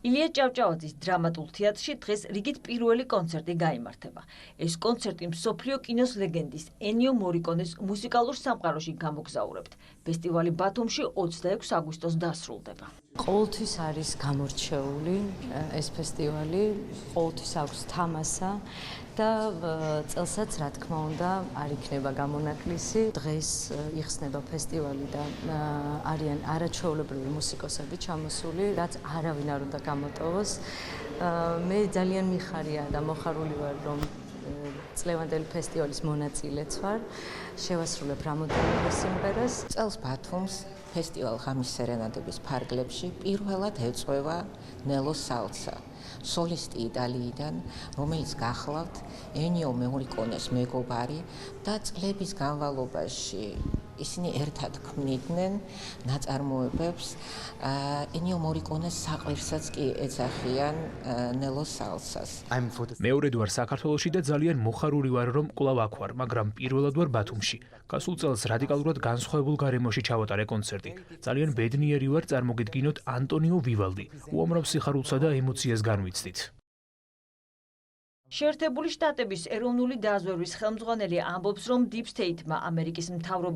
ილია ჭავჭავაძის დრამატულ თეატრში დღეს რიგით პირველი კონცერტი გაიმართება. ეს კონცერტი მსოფლიო კინოს ლეგენდის ენიო მორიკონეს მუსიკალურ სამყაროში გამოგზაურებთ. ფესტივალი ბათუმში 26 აგვისტოს დასრულდება. ყოველთვის არის გამორჩეული ეს ფესტივალი, ყოველთვის აქვს თამასა და წელსაც რა თქმა უნდა არ იქნება გამონაკლისი. დღეს იხსნება ფესტივალი და არიან არაჩვეულებრივი მუსიკოსები ჩამოსული, რაც არავინ არ უნდა გამოტოვოს. მე ძალიან მიხარია და მოხარული ვარ, რომ წლევანდელი ფესტივალის მონაწილეც ვარ. შევასრულებ რამოდენიმე სიმღერას. წელს ბათუმს ფესტივალ ღამის სერენადების ფარგლებში პირველად ეწვევა ნელო სალცა, სოლისტი იტალიიდან, რომელიც გახლავთ ენიო მორიკონეს მეგობარი და წლების განმავლობაში ისინი ერთად ქმნიდნენ ნაწარმოებებს. ენიო მორიკონეს საყვირსაც კი ეძახიან ნელო სალცას. მეორედ ვარ საქართველოში და ძალიან მოხარული ვარ, რომ კვლავ აქ ვარ, მაგრამ პირველად ვარ ბათუმში. გასულ წელს რადიკალურად განსხვავებულ გარემოში ჩავატარე კონცერტი. ძალიან ბედნიერი ვარ წარმოგიდგინოთ ანტონიო ვივალდი. უამრავ სიხარულსა და ემოციას განვიცდით. შეერთებული შტატების ეროვნული დაზვერვის ხელმძღვანელი ამბობს, რომ დიპ სტეიტმა ამერიკის მთავრობას